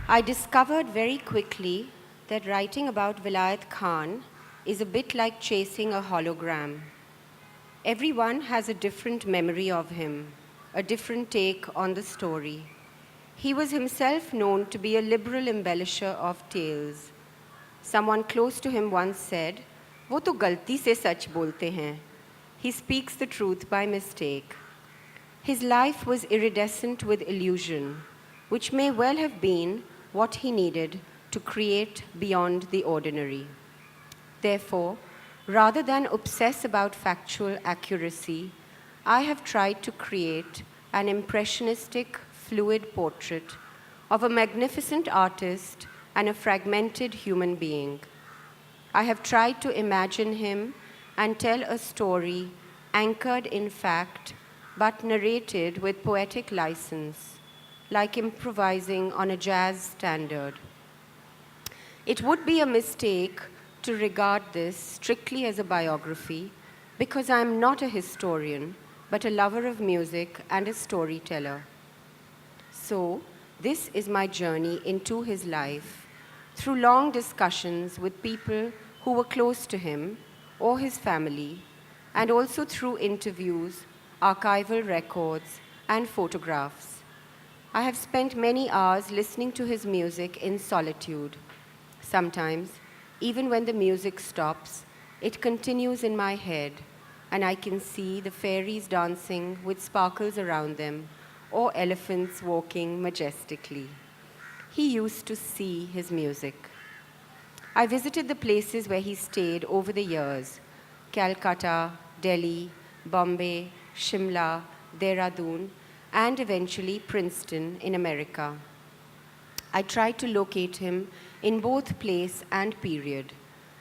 I discovered very quickly that writing about Vilayat Khan is a bit like chasing a hologram. Everyone has a different memory of him, a different take on the story. He was himself known to be a liberal embellisher of tales. Someone close to him once said, "वो तो गलती से सच बोलते हैं." He speaks the truth by mistake. His life was iridescent with illusion, which may well have been what he needed to create beyond the ordinary. Therefore, rather than obsess about factual accuracy, I have tried to create an impressionistic, fluid portrait of a magnificent artist and a fragmented human being. I have tried to imagine him and tell a story anchored in fact but narrated with poetic license, like improvising on a jazz standard. It would be a mistake to regard this strictly as a biography because I am not a historian, but a lover of music and a storyteller. So, this is my journey into his life through long discussions with people who were close to him or his family, and also through interviews, archival records, and photographs. I have spent many hours listening to his music in solitude. Sometimes, even when the music stops, it continues in my head, and I can see the fairies dancing with sparkles around them, or elephants walking majestically. He used to see his music. I visited the places where he stayed over the years: Calcutta, Delhi, Bombay, Shimla, Dehradun, and eventually Princeton in America. I tried to locate him in both place and period,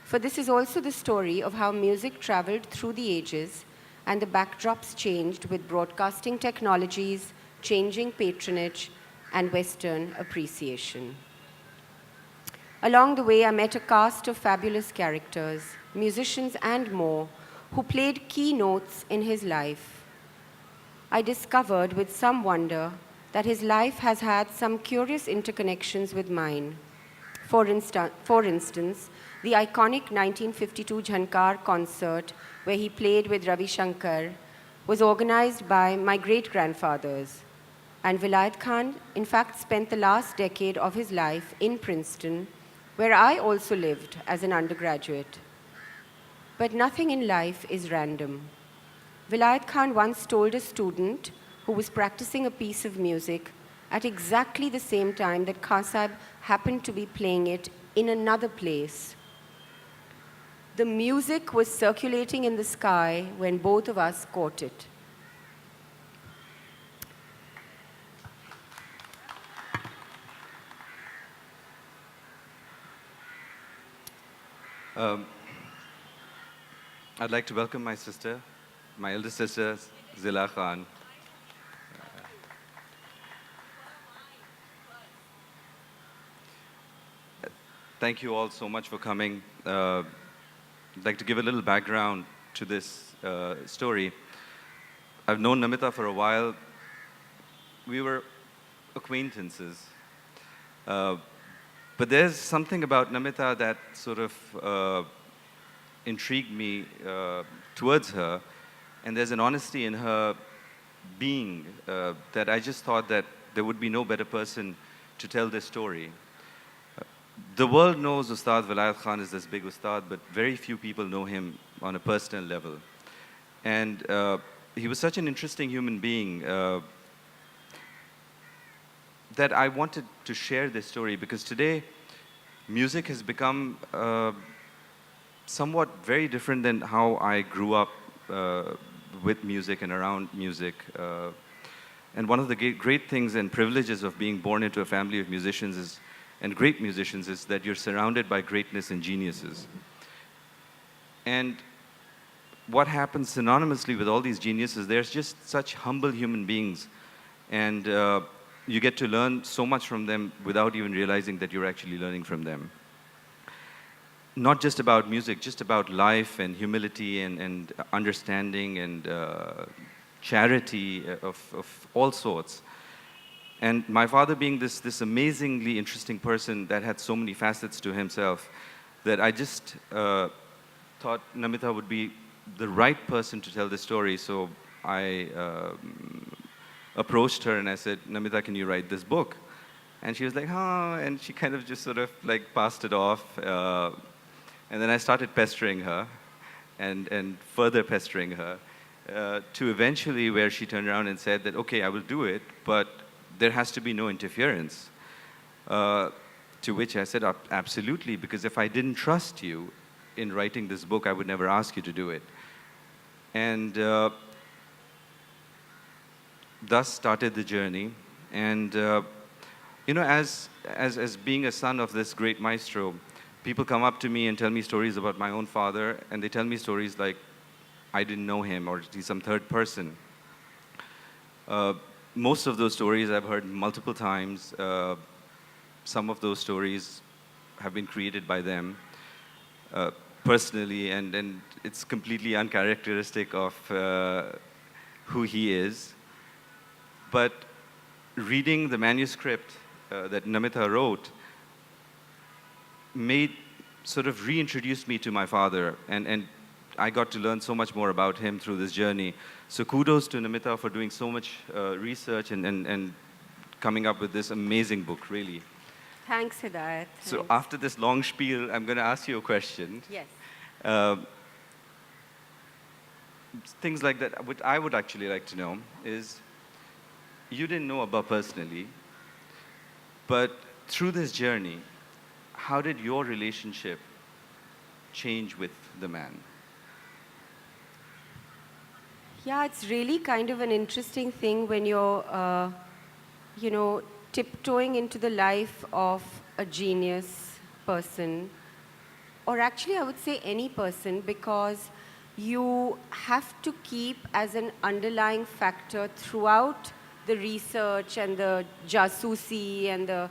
for this is also the story of how music traveled through the ages and the backdrops changed with broadcasting technologies, changing patronage, and Western appreciation. Along the way, I met a cast of fabulous characters, musicians, and more who played key notes in his life. I discovered with some wonder that his life has had some curious interconnections with mine. For instance, the iconic 1952 Jhankar concert, where he played with Ravi Shankar, was organized by my great-grandfathers. And Vilayat Khan, in fact, spent the last decade of his life in Princeton, where I also lived as an undergraduate. But nothing in life is random. Vilayat Khan once told a student who was practicing a piece of music at exactly the same time that Khan Sahib happened to be playing it in another place. The music was circulating in the sky when both of us caught it. I'd like to welcome my sister, my eldest sister, Zila Khan. Thank you all so much for coming. I'd like to give a little background to this story. I've known Namita for a while. We were acquaintances. But there's something about Namita that sort of intrigued me towards her, and there's an honesty in her being that I just thought that there would be no better person to tell this story. The world knows Ustad Vilayat Khan is this big Ustad, but very few people know him on a personal level. And he was such an interesting human being that I wanted to share this story, because today music has become somewhat very different than how I grew up with music and around music. And one of the great things and privileges of being born into a family of musicians and great musicians is that you're surrounded by greatness and geniuses. And what happens synonymously with all these geniuses, there's just such humble human beings, and you get to learn so much from them without even realizing that you're actually learning from them. Not just about music, just about life and humility and understanding and charity of all sorts. And my father being this amazingly interesting person that had so many facets to himself, that I just thought Namita would be the right person to tell the story. So I approached her and I said, Namita, can you write this book? And she was like, huh, and she kind of just sort of like passed it off. And then I started pestering her and further pestering her to eventually where she turned around and said that, okay, I will do it, but there has to be no interference. To which I said, absolutely, because if I didn't trust you in writing this book, I would never ask you to do it. And thus started the journey. And you know, as being a son of this great maestro, people come up to me and tell me stories about my own father, and they tell me stories like, I didn't know him, or he's some third person. Most of those stories I've heard multiple times. Some of those stories have been created by them personally, and it's completely uncharacteristic of who he is. But reading the manuscript that Namita wrote sort of reintroduced me to my father, and I got to learn so much more about him through this journey. So kudos to Namita for doing so much research and coming up with this amazing book, really. Thanks, Hidayat. So Thanks. after this long spiel, I'm going to ask you a question. Yes. Things like that, what I would actually like to know is, you didn't know Abba personally, but through this journey, how did your relationship change with the man? Yeah, it's really kind of an interesting thing when you're, you know, tiptoeing into the life of a genius person, or actually I would say any person, because you have to keep as an underlying factor throughout the research and the jasusi and the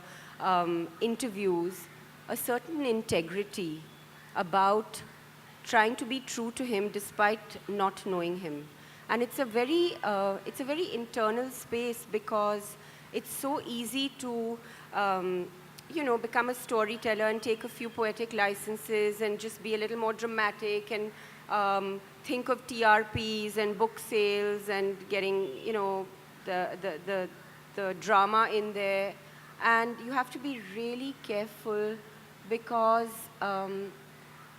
interviews a certain integrity about trying to be true to him despite not knowing him. And it's a very internal space, because it's so easy to, you know, become a storyteller and take a few poetic licenses and just be a little more dramatic and think of TRPs and book sales and getting, you know, the drama in there. And you have to be really careful, because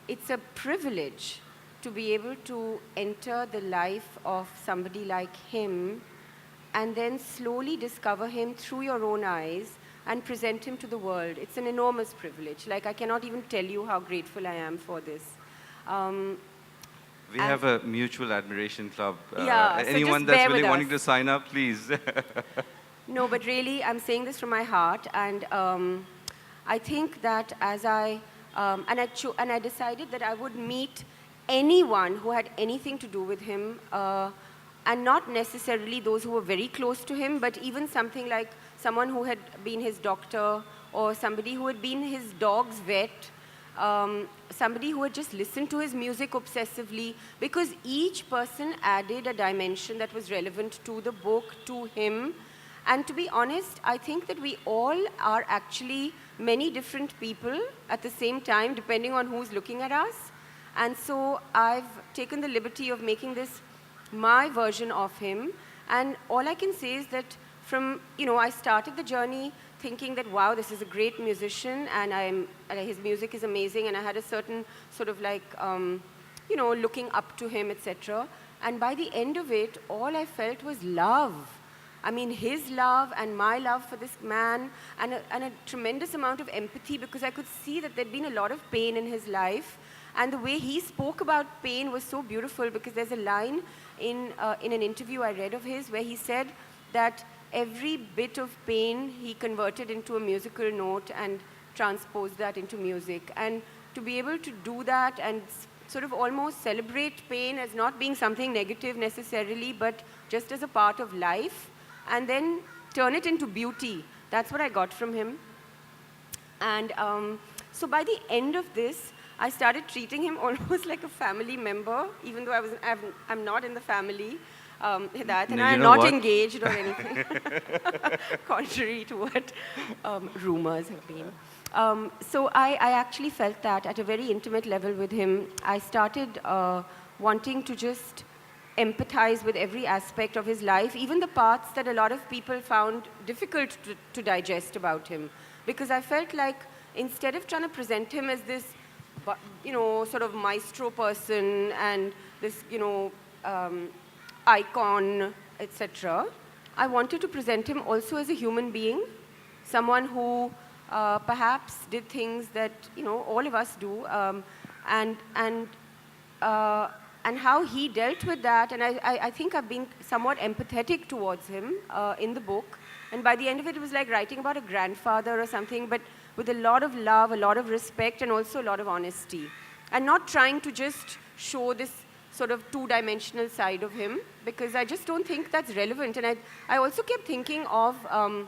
it's a privilege to be able to enter the life of somebody like him and then slowly discover him through your own eyes and present him to the world. It's an enormous privilege. Like, I cannot even tell you how grateful I am for this. We have a mutual admiration club. Yeah, so anyone just that's bear with willing, wanting us. to sign up, please. No, but really, I'm saying this from my heart, and I think that as I decided that I would meet anyone who had anything to do with him, and not necessarily those who were very close to him, but even something like someone who had been his doctor, or somebody who had been his dog's vet, somebody who had just listened to his music obsessively, because each person added a dimension that was relevant to the book, to him. And to be honest, I think that we all are actually many different people at the same time, depending on who's looking at us. And so I've taken the liberty of making this my version of him. And all I can say is that from, you know, I started the journey thinking that, wow, this is a great musician, and his music is amazing, and I had a certain sort of like, you know, looking up to him, etc. And by the end of it, all I felt was love. I mean, his love and my love for this man, and a tremendous amount of empathy, because I could see that there'd been a lot of pain in his life. And the way he spoke about pain was so beautiful, because there's a line in an interview I read of his where he said that every bit of pain he converted into a musical note and transposed that into music. And to be able to do that and sort of almost celebrate pain as not being something negative necessarily, but just as a part of life, and then turn it into beauty. That's what I got from him. And so by the end of this, I started treating him almost like a family member, even though I'm not in the family. Hidayat and No, I you are know not what? engaged or anything, contrary to what rumors have been. So I actually felt that at a very intimate level with him. I started wanting to just empathize with every aspect of his life, even the parts that a lot of people found difficult to digest about him. Because I felt like instead of trying to present him as this, sort of maestro person and this, icon, etc., I wanted to present him also as a human being, someone who perhaps did things that all of us do, and and uh, and how he dealt with that. And I think I've been somewhat empathetic towards him in the book. And by the end of it, it was like writing about a grandfather or something, but with a lot of love, a lot of respect, and also a lot of honesty. And not trying to just show this sort of two-dimensional side of him, because I just don't think that's relevant. And I also kept thinking of, I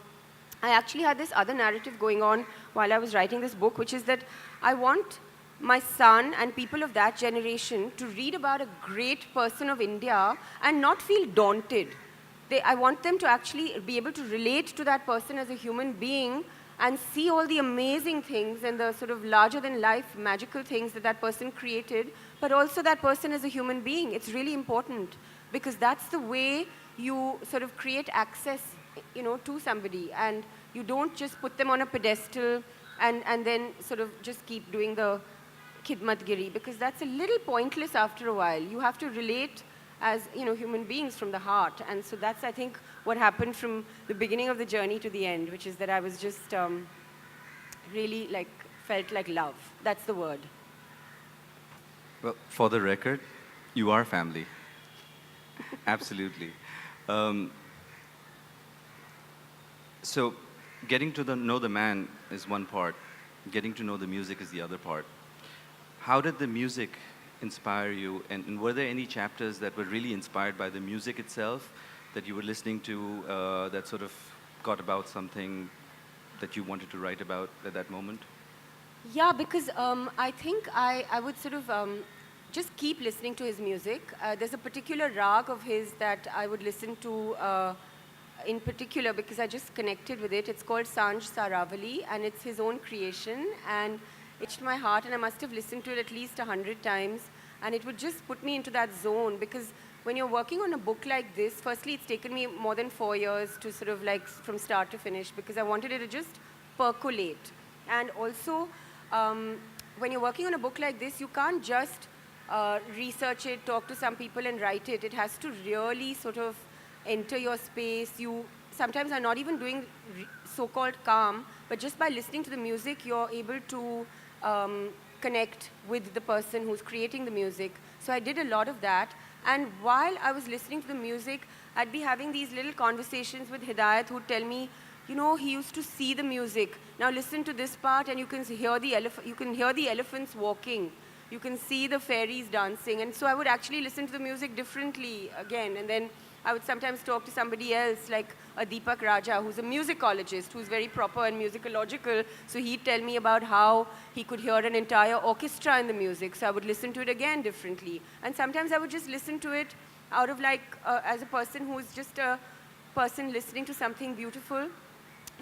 actually had this other narrative going on while I was writing this book, which is that I want my son and people of that generation to read about a great person of India and not feel daunted. I want them to actually be able to relate to that person as a human being and see all the amazing things and the sort of larger than life magical things that that person created, but also that person as a human being. It's really important because that's the way you sort of create access, to somebody, and you don't just put them on a pedestal and then sort of just keep doing the khidmatgiri, because that's a little pointless after a while. You have to relate as human beings from the heart. And so that's, I think, what happened from the beginning of the journey to the end, which is that I was just really felt like love. That's the word. Well, for the record, you are family. Absolutely. Um, so, getting to know the man is one part. Getting to know the music is the other part. How did the music inspire you? And were there any chapters that were really inspired by the music itself that you were listening to that sort of got about something that you wanted to write about at that moment? Yeah, because I think I would sort of just keep listening to his music. There's a particular rag of his that I would listen to in particular because I just connected with it. It's called Sanj Saravali, and it's his own creation. And it touched my heart, and I must have listened to it at least 100 times. And it would just put me into that zone, because when you're working on a book like this, firstly, it's taken me more than 4 years to sort of from start to finish, because I wanted it to just percolate. And also, when you're working on a book like this, you can't just research it, talk to some people and write it. It has to really sort of enter your space. You sometimes are not even doing so-called calm, but just by listening to the music, you're able to connect with the person who's creating the music. So I did a lot of that. And while I was listening to the music, I'd be having these little conversations with Hidayat, who'd tell me, he used to see the music. Now listen to this part, and you can hear the elephants walking. You can see the fairies dancing. And so I would actually listen to the music differently again. And then I would sometimes talk to somebody else, like a Deepak Raja, who's a musicologist, who's very proper and musicological. So he'd tell me about how he could hear an entire orchestra in the music. So I would listen to it again differently. And sometimes I would just listen to it out of as a person who's just a person listening to something beautiful.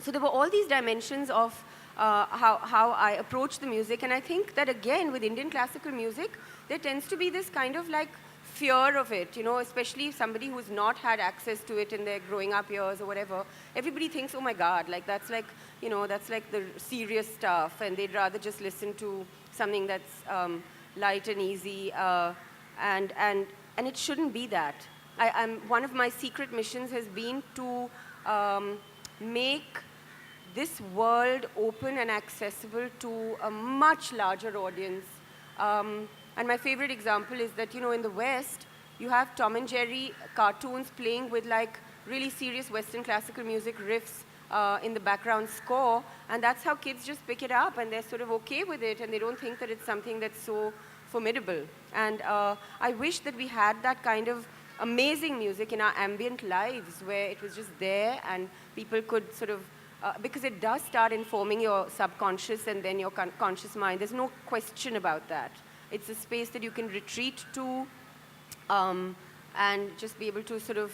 So there were all these dimensions of how I approach the music. And I think that, again, with Indian classical music, there tends to be this kind of fear of it, especially somebody who's not had access to it in their growing up years or whatever. Everybody thinks, oh my God, that's the serious stuff, and they'd rather just listen to something that's light and easy, and it shouldn't be that. One of my secret missions has been to make this world open and accessible to a much larger audience. And my favorite example is that, in the West, you have Tom and Jerry cartoons playing with really serious Western classical music riffs in the background score, and that's how kids just pick it up, and they're sort of okay with it, and they don't think that it's something that's so formidable. And I wish that we had that kind of amazing music in our ambient lives, where it was just there and people could sort of because it does start informing your subconscious and then your conscious mind. There's no question about that. It's a space that you can retreat to, and just be able to sort of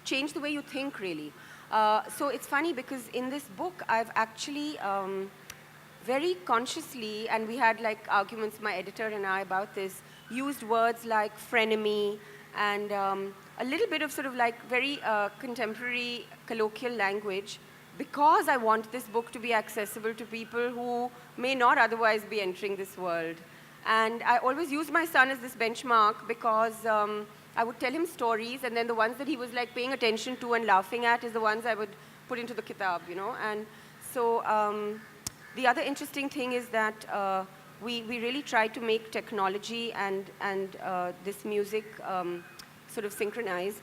change the way you think, really. So it's funny because in this book, I've actually very consciously, and we had like arguments, my editor and I, about this, used words like frenemy and a little bit of sort of like very contemporary colloquial language, because I want this book to be accessible to people who may not otherwise be entering this world. And I always used my son as this benchmark because I would tell him stories, and then the ones that he was like paying attention to and laughing at is the ones I would put into the kitab, you know. And so the other interesting thing is that we really try to make technology and this music sort of synchronize.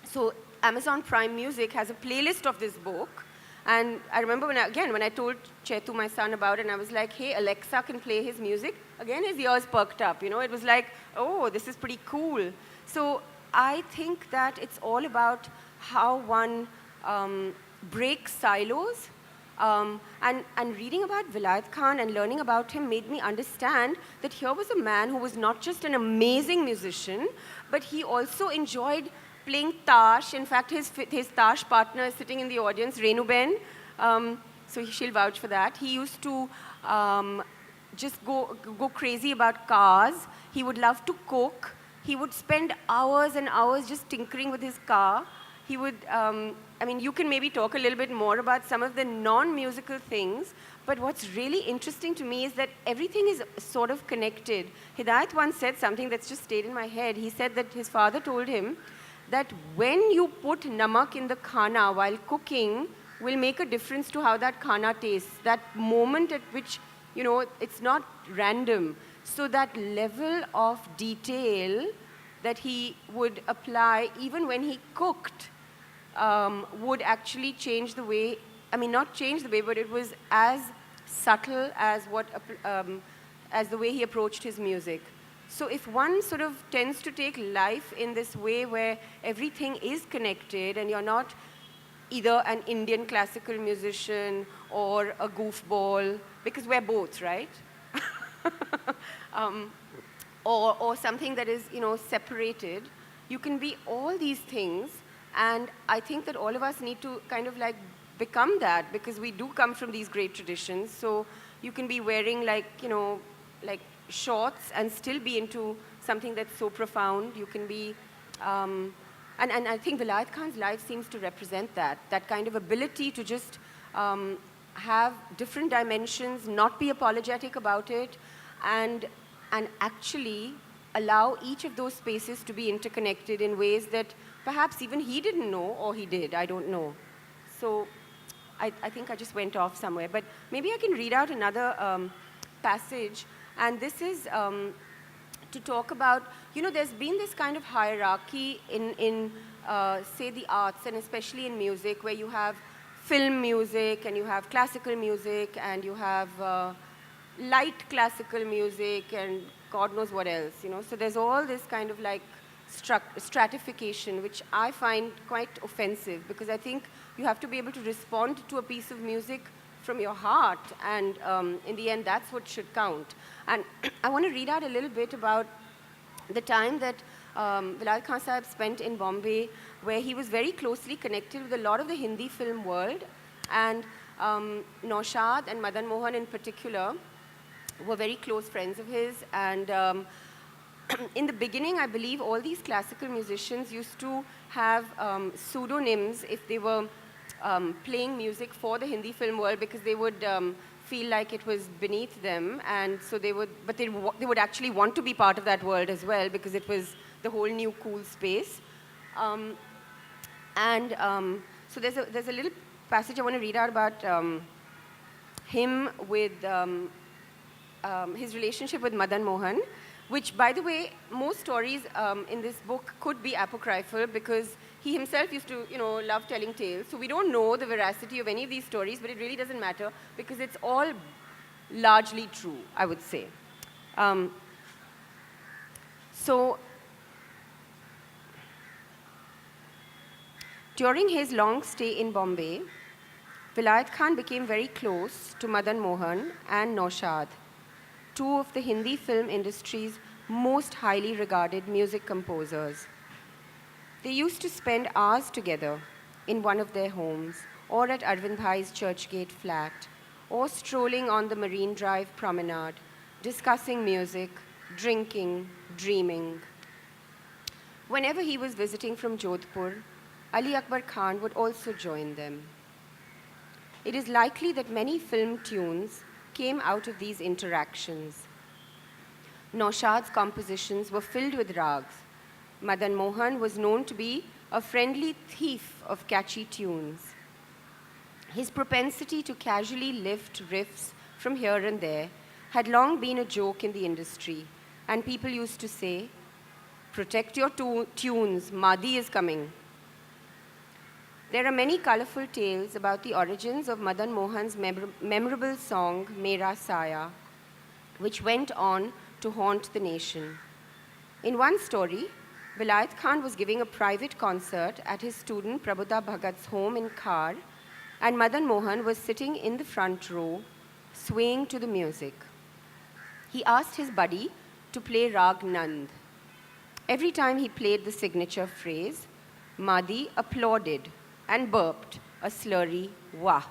So Amazon Prime Music has a playlist of this book. And I remember when I told Chetu, my son, about it, and I was like, hey, Alexa can play his music. Again, his ears perked up, you know. It was like, oh, this is pretty cool. So I think that it's all about how one breaks silos. And reading about Vilayat Khan and learning about him made me understand that here was a man who was not just an amazing musician, but he also enjoyed playing tash. In fact, his tash partner is sitting in the audience, Renu Ben. So she'll vouch for that. He used to just go crazy about cars. He would love to cook. He would spend hours and hours just tinkering with his car. He would, I mean, you can maybe talk a little bit more about some of the non-musical things, but what's really interesting to me is that everything is sort of connected. Hidayat once said something that's just stayed in my head. He said that his father told him that when you put namak in the khana while cooking will make a difference to how that khana tastes. That moment at which, you know, it's not random. So that level of detail that he would apply even when he cooked would actually change the way, I mean, not change the way, but it was as subtle as as the way he approached his music. So if one sort of tends to take life in this way where everything is connected and you're not either an Indian classical musician or a goofball, because we're both, right? Or something that is, you know, separated, you can be all these things. And I think that all of us need to kind of like become that, because we do come from these great traditions. So you can be wearing like, you know, like shorts and still be into something that's so profound. You can be, and I think Vilayat Khan's life seems to represent that kind of ability to just have different dimensions, not be apologetic about it, and actually allow each of those spaces to be interconnected in ways that perhaps even he didn't know, or he did, I don't know. So I think I just went off somewhere. But maybe I can read out another passage. And this is to talk about, you know, there's been this kind of hierarchy in say, the arts, and especially in music, where you have film music, and you have classical music, and you have light classical music, and God knows what else, you know. So there's all this kind of like stratification, which I find quite offensive, because I think you have to be able to respond to a piece of music from your heart, and in the end, that's what should count. And I want to read out a little bit about the time that Vilayat Khan Sahib spent in Bombay, where he was very closely connected with a lot of the Hindi film world, and Naushad and Madan Mohan in particular were very close friends of his. And in the beginning, I believe all these classical musicians used to have pseudonyms if they were playing music for the Hindi film world, because they would feel like it was beneath them, and so they would, but they would actually want to be part of that world as well, because it was the whole new cool space. So there's a little passage I want to read out about him with his relationship with Madan Mohan, which, by the way, most stories in this book could be apocryphal, because he himself used to, you know, love telling tales. So we don't know the veracity of any of these stories, but it really doesn't matter, because it's all largely true, I would say. So during his long stay in Bombay, Vilayat Khan became very close to Madan Mohan and Naushad, two of the Hindi film industry's most highly regarded music composers. They used to spend hours together in one of their homes, or at Arvind Bhai's Churchgate flat, or strolling on the Marine Drive promenade, discussing music, drinking, dreaming. Whenever he was visiting from Jodhpur, Ali Akbar Khan would also join them. It is likely that many film tunes came out of these interactions. Naushad's compositions were filled with rags. Madan Mohan was known to be a friendly thief of catchy tunes. His propensity to casually lift riffs from here and there had long been a joke in the industry, and people used to say, "Protect your tunes, Madi is coming." There are many colorful tales about the origins of Madan Mohan's memorable song, Mera Saya, which went on to haunt the nation. In one story, Vilayat Khan was giving a private concert at his student Prabhuda Bhagat's home in Khar, and Madan Mohan was sitting in the front row, swaying to the music. He asked his buddy to play Rag Nand. Every time he played the signature phrase, Madi applauded and burped a slurry wah.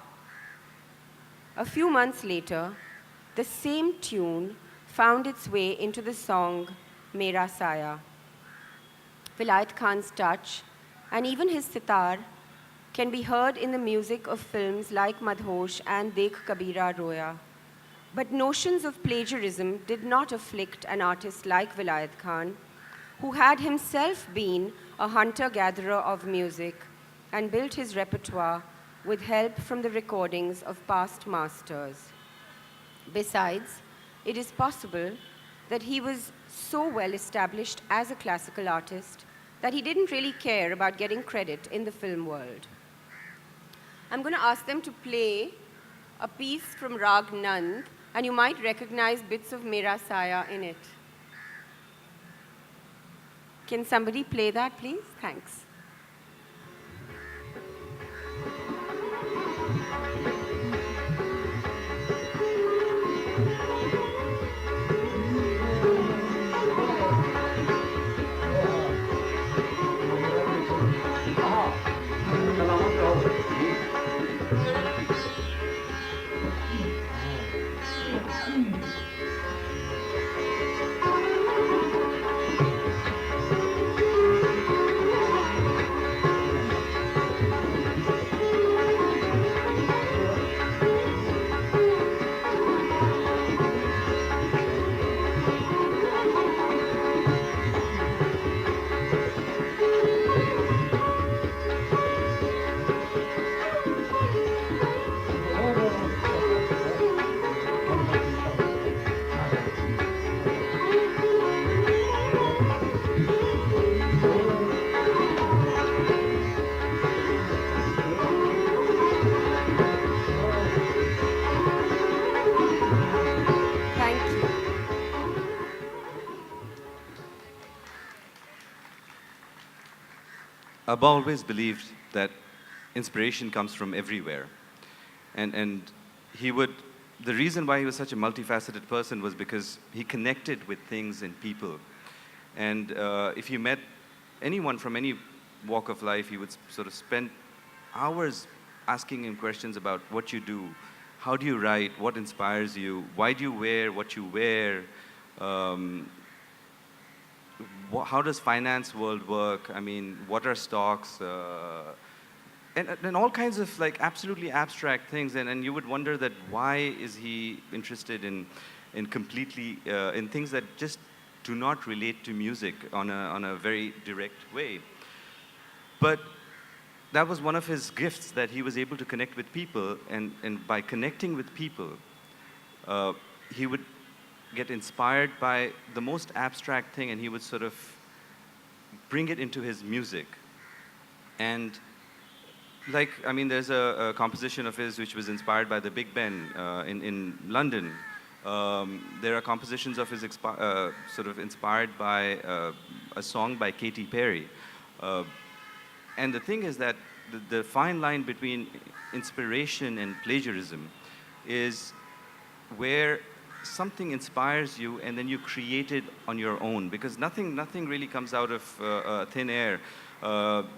A few months later, the same tune found its way into the song Mera Saya. Vilayat Khan's touch and even his sitar can be heard in the music of films like Madhosh and Dekh Kabira Roya. But notions of plagiarism did not afflict an artist like Vilayat Khan, who had himself been a hunter-gatherer of music and built his repertoire with help from the recordings of past masters. Besides, it is possible that he was so well established as a classical artist that he didn't really care about getting credit in the film world. I'm going to ask them to play a piece from Rag Nand, and you might recognize bits of Mera Saya in it. Can somebody play that, please? Thanks. I've always believed that inspiration comes from everywhere. And the reason why he was such a multifaceted person was because he connected with things and people. And if you met anyone from any walk of life, you would sort of spend hours asking him questions about what you do, how do you write, what inspires you, why do you wear what you wear, how does finance world work? I mean, what are stocks? And all kinds of like absolutely abstract things. And you would wonder that why is he interested in completely, in things that just do not relate to music on a very direct way. But that was one of his gifts, that he was able to connect with people. And by connecting with people, he would get inspired by the most abstract thing, and he would sort of bring it into his music. And like, I mean, there's a composition of his which was inspired by the Big Ben in London. There are compositions of his sort of inspired by a song by Katy Perry. And the thing is that the fine line between inspiration and plagiarism is where something inspires you and then you create it on your own, because nothing really comes out of thin air.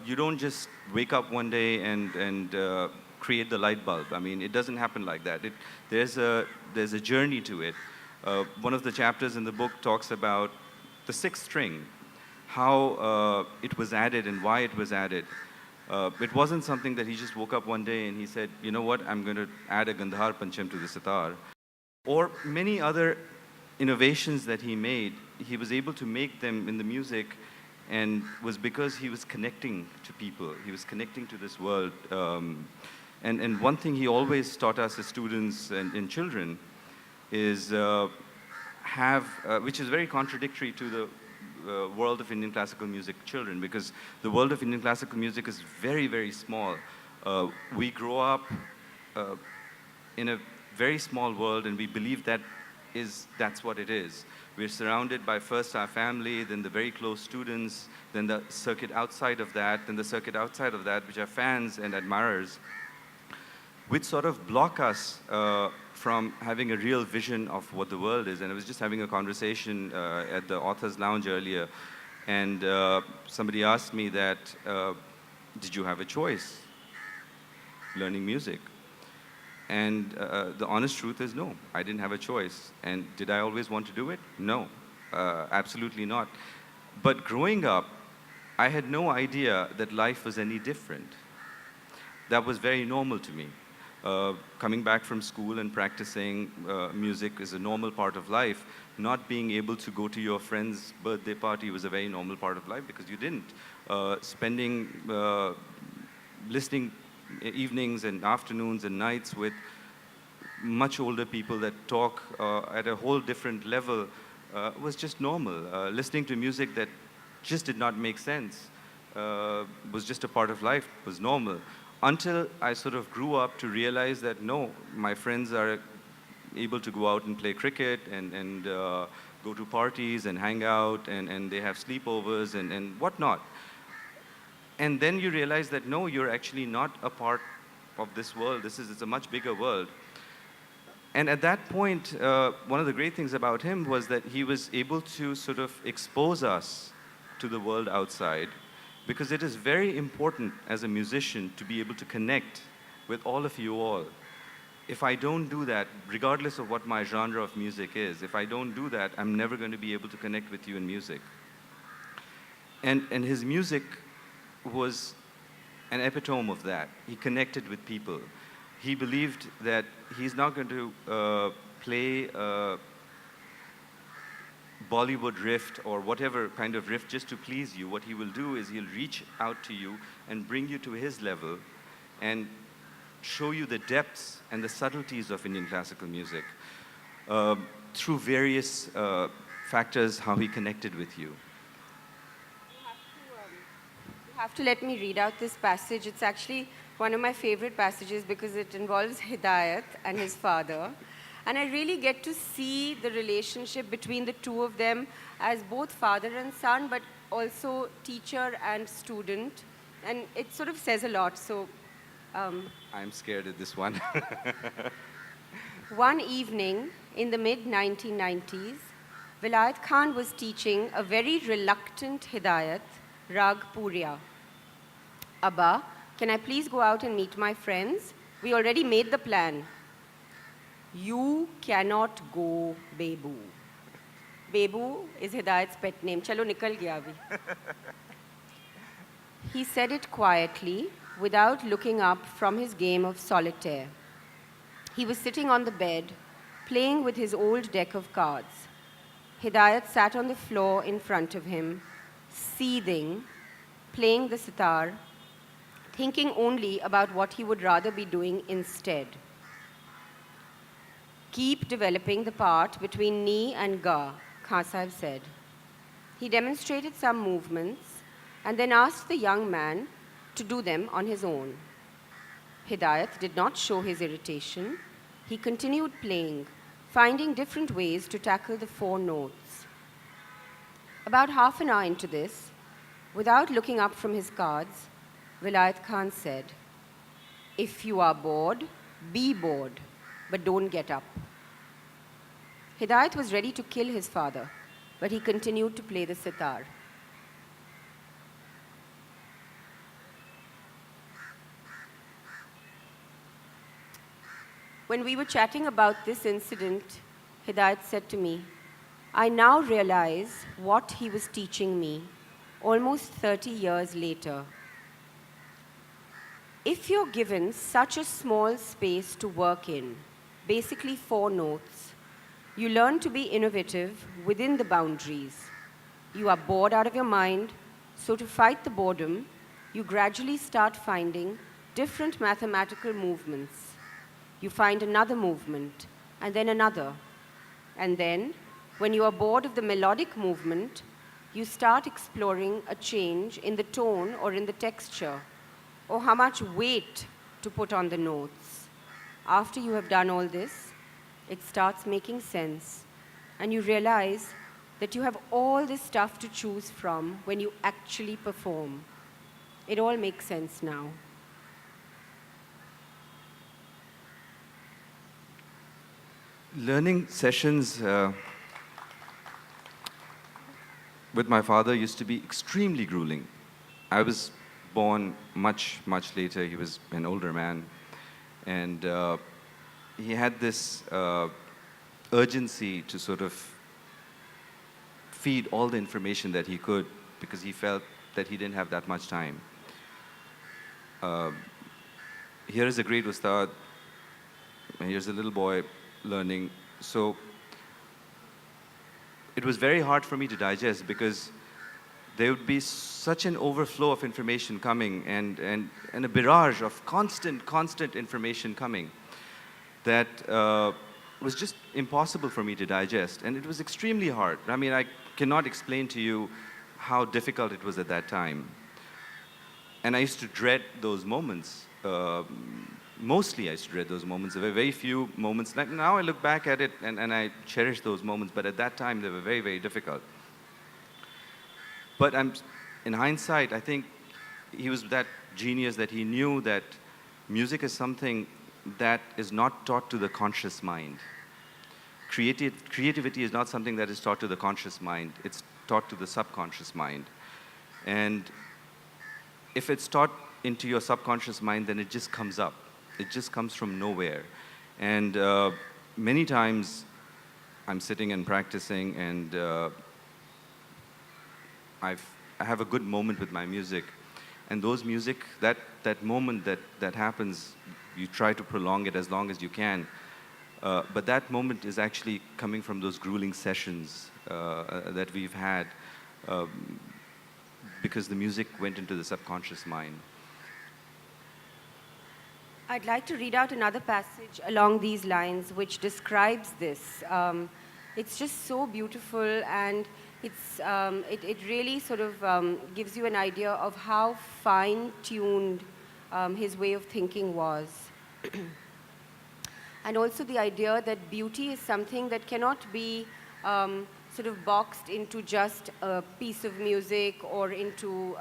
You don't just wake up one day and create the light bulb. I mean, it doesn't happen like that. There's a journey to it. One of the chapters in the book talks about the sixth string, how it was added and why it was added. It wasn't something that he just woke up one day and he said, you know what, I'm going to add a Gandhar Pancham to the sitar. Or many other innovations that he made, he was able to make them in the music, and was because he was connecting to people. He was connecting to this world. And one thing he always taught us as students and children is which is very contradictory to the world of Indian classical music children, because the world of Indian classical music is very, very small. We grow up in a very small world, and we believe that's what it is. We're surrounded by first our family, then the very close students, then the circuit outside of that, then the circuit outside of that, which are fans and admirers, which sort of block us from having a real vision of what the world is. And I was just having a conversation at the Authors Lounge earlier, and somebody asked me that, did you have a choice learning music? And the honest truth is no, I didn't have a choice. And did I always want to do it? No, absolutely not. But growing up, I had no idea that life was any different. That was very normal to me. Coming back from school and practicing music is a normal part of life. Not being able to go to your friend's birthday party was a very normal part of life, because you didn't. Listening evenings and afternoons and nights with much older people that talk at a whole different level was just normal. Listening to music that just did not make sense was just a part of life, was normal. Until I sort of grew up to realize that no, my friends are able to go out and play cricket and go to parties and hang out, and they have sleepovers and whatnot. And then you realize that no, you're actually not a part of this world. It's a much bigger world. And at that point, one of the great things about him was that he was able to sort of expose us to the world outside, because it is very important as a musician to be able to connect with all of you all. If I don't do that, regardless of what my genre of music is, if I don't do that, I'm never going to be able to connect with you in music. And his music was an epitome of that. He connected with people. He believed that he's not going to play Bollywood riff or whatever kind of riff just to please you. What he will do is he'll reach out to you and bring you to his level and show you the depths and the subtleties of Indian classical music through various factors, how he connected with you. You have to let me read out this passage. It's actually one of my favorite passages because it involves Hidayat and his father. And I really get to see the relationship between the two of them as both father and son, but also teacher and student. And it sort of says a lot. So, I'm scared at this one. one evening in the mid-1990s, Vilayat Khan was teaching a very reluctant Hidayat, Rag Puriya. Abba, can I please go out and meet my friends? We already made the plan. You cannot go, Bebu. Bebu is Hidayat's pet name. Chalo, nikal gaya abhi. He said it quietly, without looking up from his game of solitaire. He was sitting on the bed, playing with his old deck of cards. Hidayat sat on the floor in front of him, seething, playing the sitar, thinking only about what he would rather be doing instead. Keep developing the part between ni and ga, Khan Sahib said. He demonstrated some movements and then asked the young man to do them on his own. Hidayat did not show his irritation. He continued playing, finding different ways to tackle the 4 notes. About half an hour into this, without looking up from his cards, Vilayat Khan said, "If you are bored, be bored, but don't get up." Hidayat was ready to kill his father, but he continued to play the sitar. When we were chatting about this incident, Hidayat said to me, I now realize what he was teaching me almost 30 years later. If you're given such a small space to work in, basically 4 notes, you learn to be innovative within the boundaries. You are bored out of your mind, so to fight the boredom, you gradually start finding different mathematical movements. You find another movement, and then another. And then, when you are bored of the melodic movement, you start exploring a change in the tone or in the texture, or how much weight to put on the notes. After you have done all this, it starts making sense, and you realize that you have all this stuff to choose from when you actually perform. It all makes sense now. Learning sessions with my father used to be extremely grueling. I was born much, much later. He was an older man. And he had this urgency to sort of feed all the information that he could because he felt that he didn't have that much time. Here is a great ustad, and here's a little boy learning. So it was very hard for me to digest because there would be such an overflow of information coming and a barrage of constant information coming that was just impossible for me to digest. And it was extremely hard. I mean, I cannot explain to you how difficult it was at that time. And I used to dread those moments. Mostly I used to dread those moments. There were very few moments. Like now I look back at it and I cherish those moments, but at that time they were very, very difficult. But in hindsight, I think he was that genius that he knew that music is something that is not taught to the conscious mind. Creativity is not something that is taught to the conscious mind. It's taught to the subconscious mind. And if it's taught into your subconscious mind, then it just comes up. It just comes from nowhere. And many times I'm sitting and practicing and I have a good moment with my music. And those music, that moment that happens, you try to prolong it as long as you can. But that moment is actually coming from those grueling sessions that we've had because the music went into the subconscious mind. I'd like to read out another passage along these lines which describes this. It's just so beautiful, and it really sort of gives you an idea of how fine-tuned his way of thinking was. And also the idea that beauty is something that cannot be sort of boxed into just a piece of music or into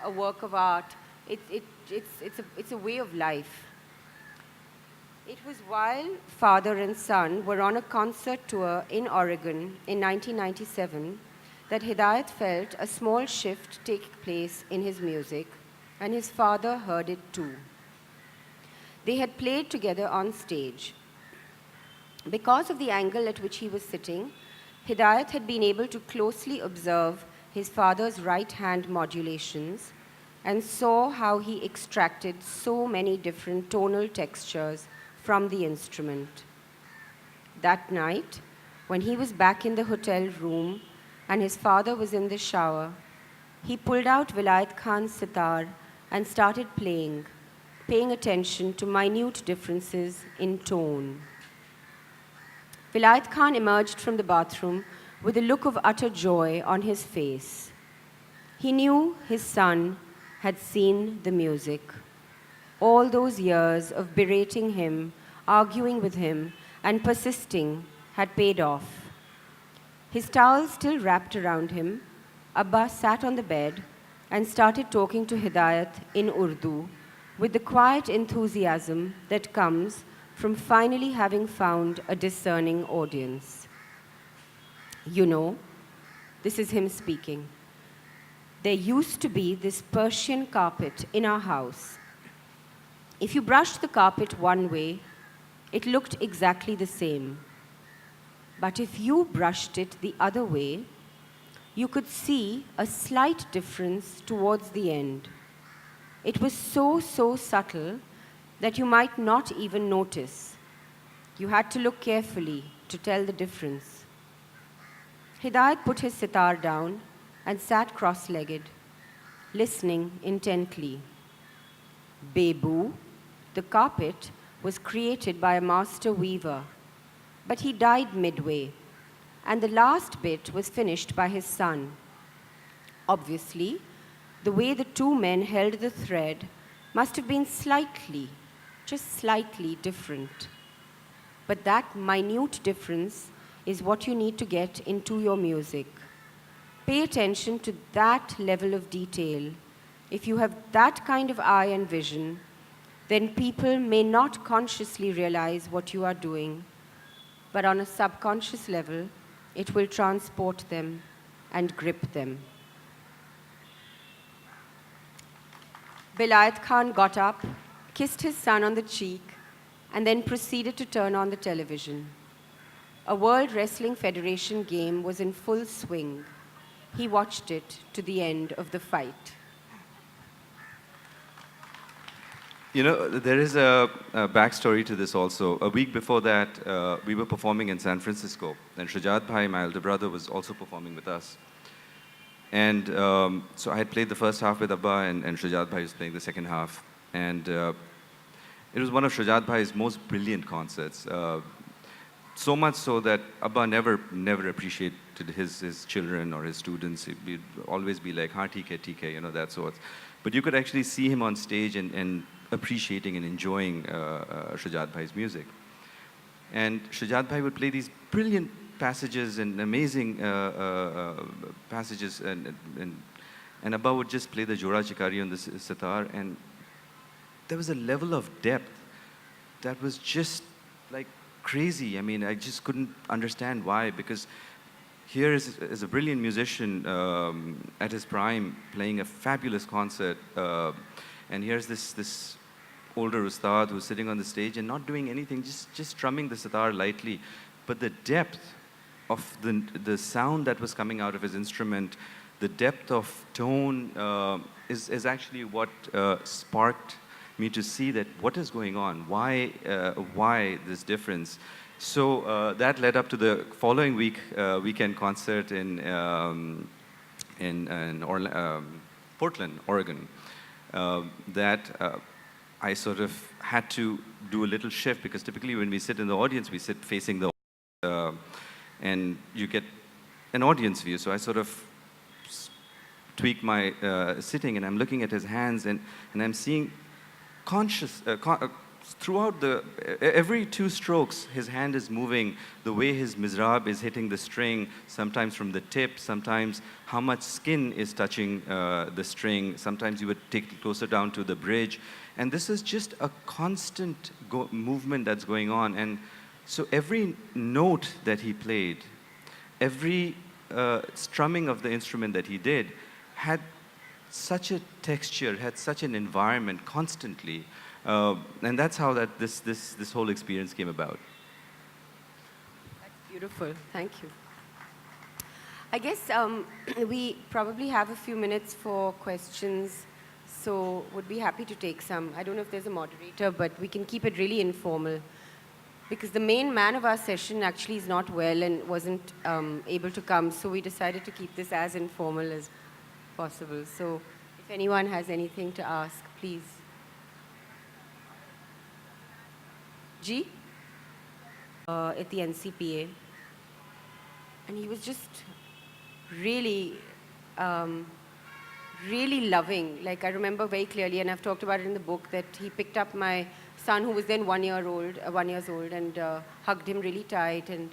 a work of art. It's a way of life. It was while father and son were on a concert tour in Oregon in 1997 that Hidayat felt a small shift take place in his music, and his father heard it too. They had played together on stage. Because of the angle at which he was sitting, Hidayat had been able to closely observe his father's right-hand modulations and saw how he extracted so many different tonal textures from the instrument. That night, when he was back in the hotel room and his father was in the shower, he pulled out Vilayat Khan's sitar and started playing, paying attention to minute differences in tone. Vilayat Khan emerged from the bathroom with a look of utter joy on his face. He knew his son had seen the music. All those years of berating him, arguing with him, and persisting had paid off. His towel still wrapped around him, Abba sat on the bed and started talking to Hidayat in Urdu with the quiet enthusiasm that comes from finally having found a discerning audience. You know, this is him speaking. There used to be this Persian carpet in our house. If you brushed the carpet one way, it looked exactly the same. But if you brushed it the other way, you could see a slight difference towards the end. It was so subtle that you might not even notice. You had to look carefully to tell the difference. Hidayat put his sitar down and sat cross-legged, listening intently. Bebu, the carpet, was created by a master weaver, but he died midway, and the last bit was finished by his son. Obviously, the way the two men held the thread must have been slightly, just slightly different. But that minute difference is what you need to get into your music. Pay attention to that level of detail. If you have that kind of eye and vision, then people may not consciously realize what you are doing, but on a subconscious level, it will transport them and grip them. Vilayat Khan got up, kissed his son on the cheek, and then proceeded to turn on the television. A World Wrestling Federation game was in full swing. He watched it to the end of the fight. You know, there is a backstory to this also. A week before that, we were performing in San Francisco, and Shujat Bhai, my elder brother, was also performing with us. And so I had played the first half with Abba, and Shujat Bhai was playing the second half. And it was one of Shujat Bhai's most brilliant concerts. So much so that Abba never appreciated his children or his students. He'd always be like, "Ha, TK," you know, that sort. But you could actually see him on stage and appreciating and enjoying Shujat Bhai's music. And Shujat Bhai would play these brilliant passages and amazing passages, and Abba would just play the Jora Chikari on the sitar, and there was a level of depth that was just like crazy. I mean, I just couldn't understand why, because here is a brilliant musician at his prime playing a fabulous concert, and here's this older ustad who's sitting on the stage and not doing anything, just strumming the sitar lightly. But the depth of the sound that was coming out of his instrument, the depth of tone is actually what sparked me to see that what is going on, why this difference. So that led up to the following weekend concert in Portland, Oregon. That I sort of had to do a little shift, because typically when we sit in the audience, we sit facing the and you get an audience view. So I sort of tweak my sitting, and I'm looking at his hands, and I'm seeing throughout every two strokes, his hand is moving, the way his mizrab is hitting the string, sometimes from the tip, sometimes how much skin is touching the string, sometimes you would take it closer down to the bridge. And this is just a constant movement that's going on. And so every note that he played, every strumming of the instrument that he did had such a texture, had such an environment constantly. And that's how this whole experience came about. That's beautiful. Thank you. I guess we probably have a few minutes for questions, so would be happy to take some. I don't know if there's a moderator, but we can keep it really informal, because the main man of our session actually is not well and wasn't able to come, so we decided to keep this as informal as possible. So if anyone has anything to ask, please. G? At the NCPA. And he was just really, really loving. Like, I remember very clearly, and I've talked about it in the book, that he picked up my son, who was then 1 year old, 1 year old, and hugged him really tight, and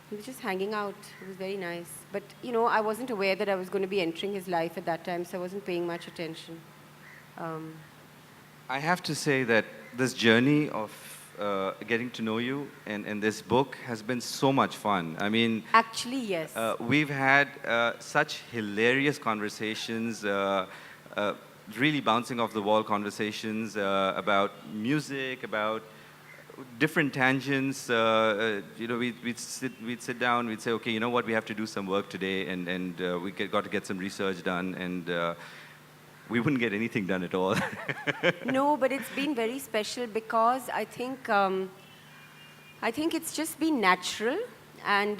he was just hanging out. It was very nice. But, you know, I wasn't aware that I was going to be entering his life at that time, so I wasn't paying much attention. I have to say that this journey of getting to know you, and this book has been so much fun. I mean, Actually, yes. we've had such hilarious conversations, really bouncing off the wall conversations about music, about different tangents. We'd sit down, we'd say, okay, you know what, we have to do some work today, and got to get some research done, and we wouldn't get anything done at all. No, but it's been very special because I think it's just been natural, and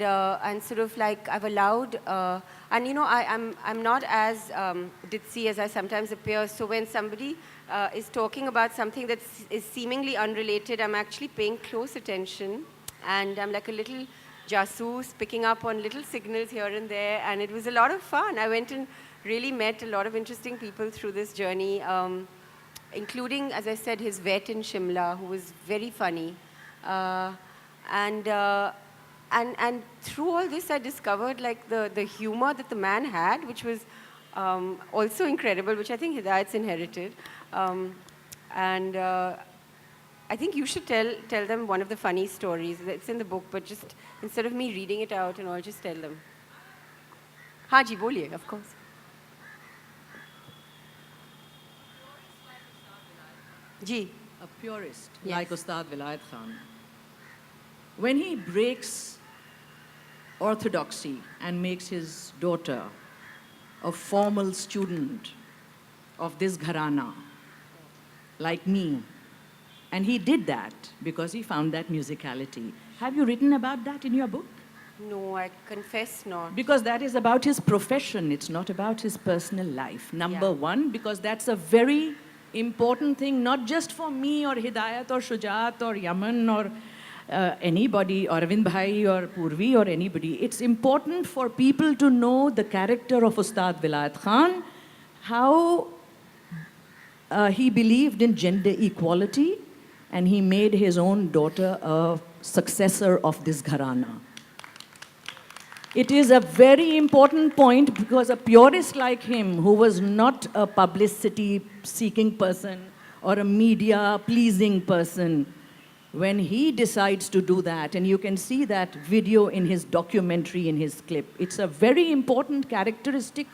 sort of like I've allowed, and you know, I'm not as ditzy as I sometimes appear. So when somebody is talking about something that is seemingly unrelated, I'm actually paying close attention, and I'm like a little jasoos picking up on little signals here and there, and it was a lot of fun. I went and really met a lot of interesting people through this journey, including, as I said, his vet in Shimla, who was very funny. And through all this, I discovered like the humor that the man had, which was also incredible, which I think Hidayat's inherited. I think you should tell them one of the funny stories. It's in the book, but just instead of me reading it out and all, just tell them. हाँ जी बोलिए, of course. Ji. A purist, Yes. like Ustad Vilayat Khan. When he breaks orthodoxy and makes his daughter a formal student of this gharana, like me, and he did that because he found that musicality. Have you written about that in your book? No, I confess not. Because that is about his profession, it's not about his personal life. Number Yeah. one, because that's a very important thing, not just for me or Hidayat or Shujaat or Yaman or anybody, or Arvind Bhai or Purvi or anybody. It's important for people to know the character of Ustad Vilayat Khan, how he believed in gender equality, and he made his own daughter a successor of this gharana. It is a very important point because a purist like him, who was not a publicity-seeking person or a media-pleasing person, when he decides to do that, and you can see that video in his documentary, in his clip, it's a very important characteristic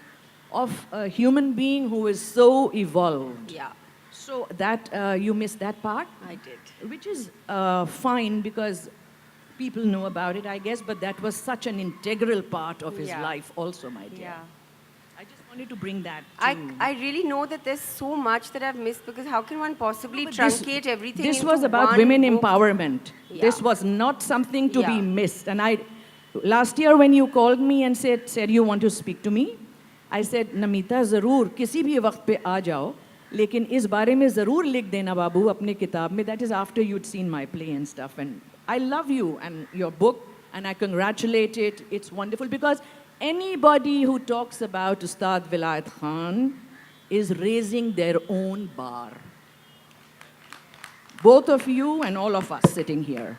of a human being who is so evolved. Yeah, So that, you missed that part? I did. Which is fine because people know about it, I guess, but that was such an integral part of his Yeah. life also, my dear. Yeah. I just wanted to bring that too. I really know that there's so much that I've missed, because how can one possibly No, but this- truncate everything This into was about one women book? empowerment. Yeah. This was not something to be Yeah. missed. And last year when you called me and said you want to speak to me, I said, Namita, ज़रूर किसी भी वक्त पे आ जाओ, लेकिन इस बारे में ज़रूर लिख देना बाबू अपने किताब में. That is after you'd seen my play and stuff. And I love you and your book, and I congratulate it. It's wonderful because anybody who talks about Ustad Vilayat Khan is raising their own bar. Both of you and all of us sitting here.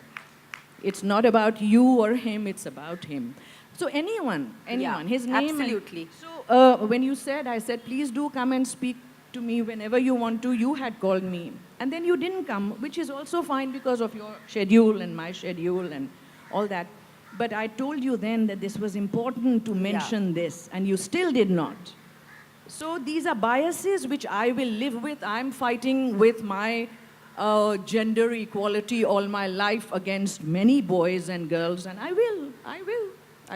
It's not about you or him, it's about him. So anyone, Yeah, his name. absolutely. So when you said, I said, please do come and speak to me whenever you want to. You had called me. And then you didn't come, which is also fine because of your schedule and my schedule and all that. But I told you then that this was important to mention this, and you still did not. So these are biases which I will live with. I'm fighting with my gender equality all my life against many boys and girls, and I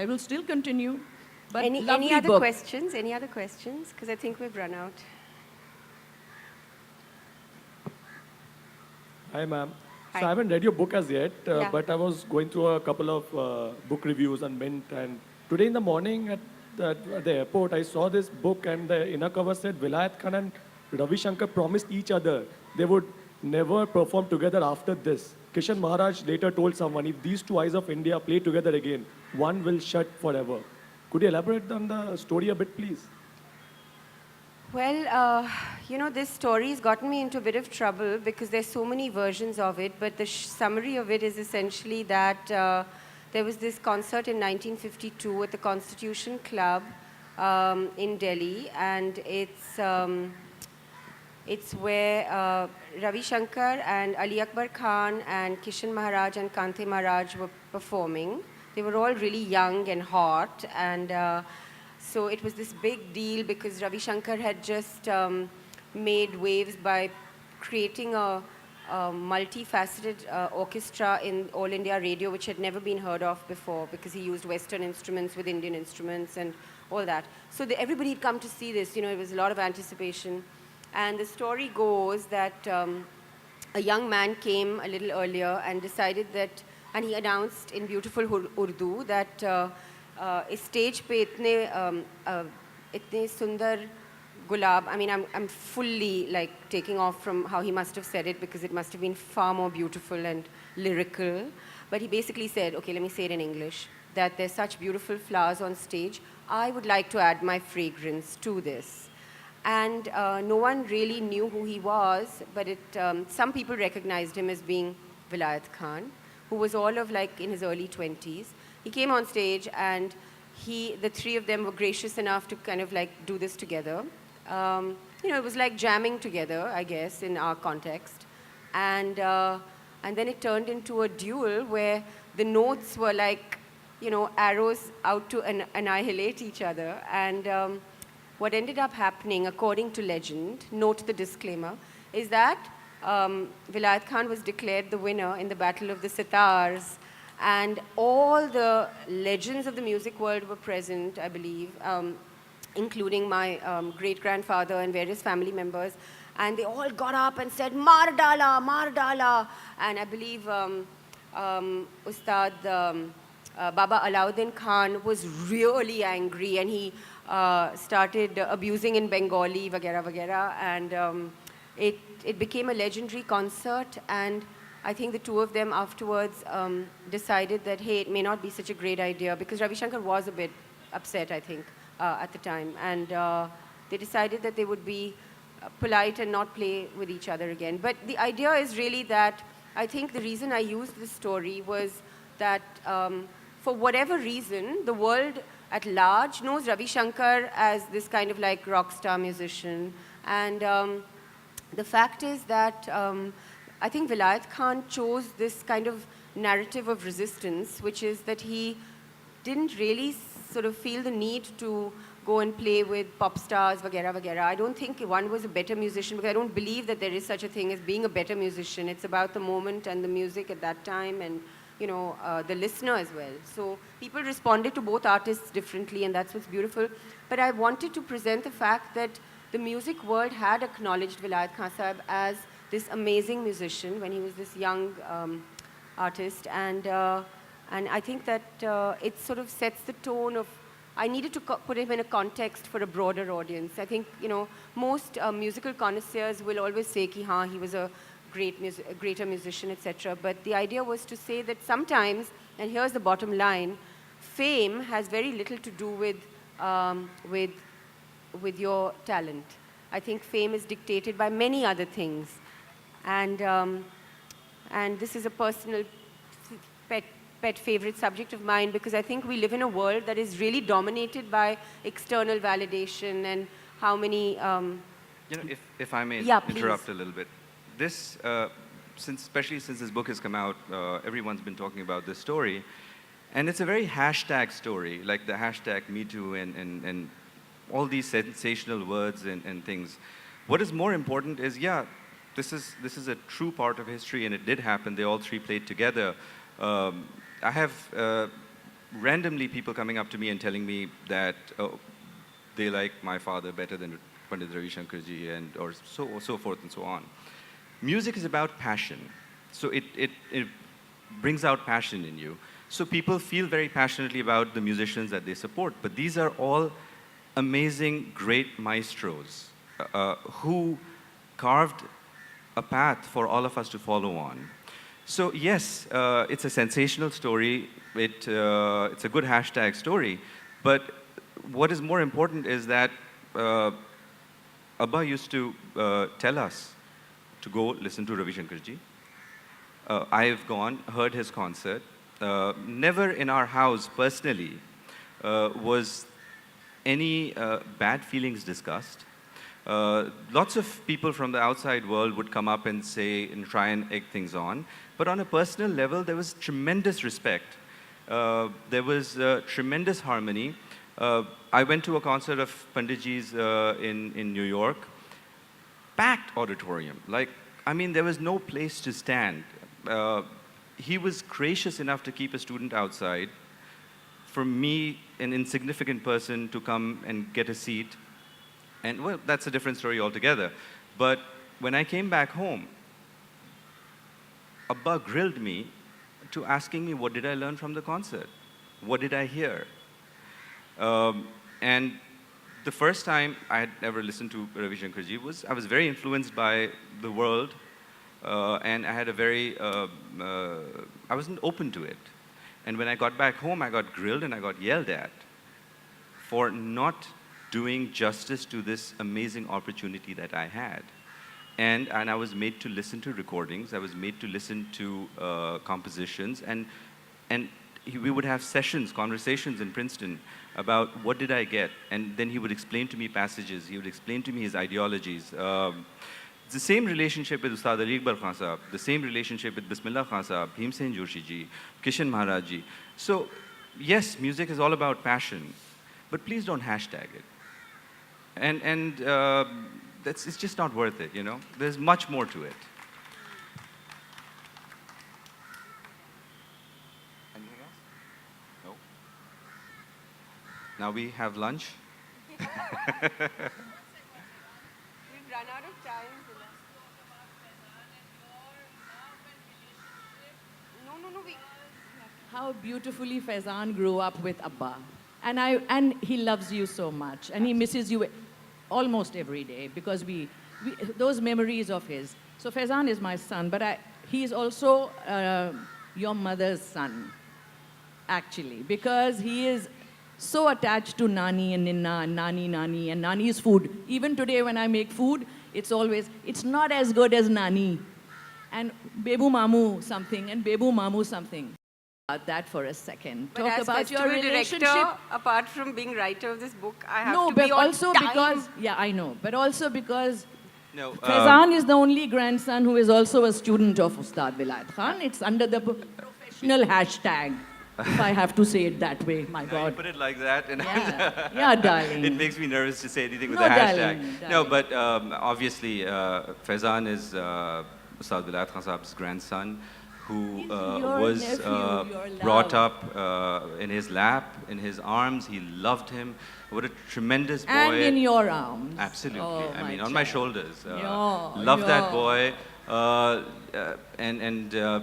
will still continue. But Any lovely other book. questions? Any other questions? Because I think we've run out. Hi, ma'am. So Hi. I haven't read your book as yet, Yeah. but I was going through a couple of book reviews on Mint, and today in the morning at the airport, I saw this book, and the inner cover said Vilayat Khan and Ravi Shankar promised each other they would never perform together after this. Kishan Maharaj later told someone, if these two eyes of India play together again, one will shut forever. Could you elaborate on the story a bit, please? Well, you know, this story's gotten me into a bit of trouble because there's so many versions of it, but the summary of it is essentially that there was this concert in 1952 at the Constitution Club in Delhi, and it's It's where Ravi Shankar and Ali Akbar Khan and Kishan Maharaj and Kante Maharaj were performing. They were all really young and hot, and so it was this big deal because Ravi Shankar had just made waves by creating a multifaceted orchestra in All India Radio, which had never been heard of before because he used Western instruments with Indian instruments and all that. So everybody had come to see this. You know, it was a lot of anticipation. And the story goes that a young man came a little earlier and decided that, and he announced in beautiful Urdu that इस stage पे इतने सुंदर Gulab, I mean, I'm fully like taking off from how he must have said it because it must have been far more beautiful and lyrical. But he basically said, okay, let me say it in English, that there's such beautiful flowers on stage. I would like to add my fragrance to this. And no one really knew who he was, but some people recognized him as being Vilayat Khan, who was all of like in his early 20s. He came on stage and the three of them were gracious enough to kind of like do this together. You know, it was like jamming together, I guess, in our context. And then it turned into a duel where the notes were like, you know, arrows out to annihilate each other. And what ended up happening, according to legend, note the disclaimer, is that Vilayat Khan was declared the winner in the Battle of the Sitars. And all the legends of the music world were present, I believe, including my great-grandfather and various family members. And they all got up and said, Mar dala, Mar dala. And I believe Ustad Baba Alauddin Khan was really angry and he started abusing in Bengali, vagera, vagera. And it became a legendary concert. And I think the two of them afterwards decided that, hey, it may not be such a great idea because Ravi Shankar was a bit upset, I think, at the time. And they decided that they would be polite and not play with each other again. But the idea is really that I think the reason I used this story was that for whatever reason, the world at large knows Ravi Shankar as this kind of like rock star musician. And the fact is that I think Vilayat Khan chose this kind of narrative of resistance, which is that he didn't really sort of feel the need to go and play with pop stars, vagera, vagera. I don't think one was a better musician because I don't believe that there is such a thing as being a better musician. It's about the moment and the music at that time and, you know, the listener as well. So people responded to both artists differently and that's what's beautiful. But I wanted to present the fact that the music world had acknowledged Vilayat Khan Sahib as this amazing musician when he was this young artist. And I think that it sort of sets the tone of, I needed to put him in a context for a broader audience. I think, you know, most musical connoisseurs will always say ki, haan, he was a greater musician, etc. But the idea was to say that sometimes, and here's the bottom line, fame has very little to do with your talent. I think fame is dictated by many other things. And this is a personal pet favorite subject of mine because I think we live in a world that is really dominated by external validation and how many... you know, if I may interrupt a little bit. This, especially since this book has come out, everyone's been talking about this story. And it's a very hashtag story, like the hashtag #MeToo and all these sensational words and things. What is more important is, yeah, this is a true part of history and it did happen. They all three played together. I have randomly people coming up to me and telling me that they like my father better than Pandit Ravi Shankar ji and or so forth and so on. Music is about passion. So it brings out passion in you. So people feel very passionately about the musicians that they support. But these are all amazing, great maestros who carved a path for all of us to follow on. So yes, it's a sensational story. It's a good hashtag story. But what is more important is that Abba used to tell us to go listen to Ravi Shankar ji. I've gone, heard his concert. Never in our house personally was any bad feelings discussed. Lots of people from the outside world would come up and say and try and egg things on. But on a personal level, there was tremendous respect. There was tremendous harmony. I went to a concert of Panditji's in New York. Packed auditorium. Like, I mean, there was no place to stand. He was gracious enough to keep a student outside. For me, an insignificant person, to come and get a seat. And well, that's a different story altogether. But when I came back home, Abba grilled me to asking me, what did I learn from the concert? What did I hear? And the first time I had ever listened to Ravi Shankar ji was, I was very influenced by the world, and I had a very, I wasn't open to it. And when I got back home, I got grilled and I got yelled at for not doing justice to this amazing opportunity that I had. And I was made to listen to recordings. I was made to listen to compositions. And we would have sessions, conversations in Princeton about what did I get. And then he would explain to me passages. He would explain to me his ideologies. It's the same relationship with Ustad Ali Akbar Khan Sahab, the same relationship with Bismillah Khan Sahab, Bhimsen Joshi ji, Kishan Maharaj ji. So, yes, music is all about passion, but please don't hashtag it. And it's just not worth it, you know? There's much more to it. Anything else? No? Now we have lunch. We've run out of time. No, we... How beautifully Faizan grew up with Abba. And he loves you so much. And he misses you almost every day because those memories of his. So Faizan is my son, but he is also your mother's son, actually, because he is so attached to Nani and Ninna and Nani and Nani's food. Even today when I make food, it's not as good as Nani. And Bebu Mamu something and Bebu Mamu something. About that for a second. But Talk as about your festival relationship. director, apart from being writer of this book, I have No, to but be on also time. because, yeah, I know, but also because No, Faizan is the only grandson who is also a student of Ustad Vilayat Khan. It's under the professional hashtag, if I have to say it that way, my you God. put it like that, and Yeah, yeah, darling. it makes me nervous to say anything with No, the hashtag. darling, No, darling. but obviously, Faizan is Ustad Vilayat Khan Sahab's grandson, who He's your was nephew, your brought love. up in his lap, in his arms. He loved him. What a tremendous boy. And in your arms. Absolutely. Oh, I mean, on my child. shoulders. Yeah, Love that yeah. boy.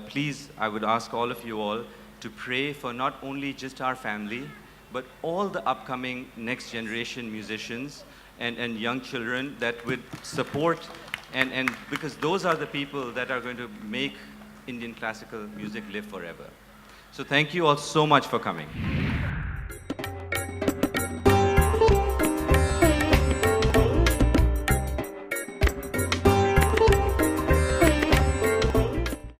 Please, I would ask all of you all to pray for not only just our family, but all the upcoming next generation musicians and young children that would support, and because those are the people that are going to make Indian classical music live forever. So thank you all so much for coming.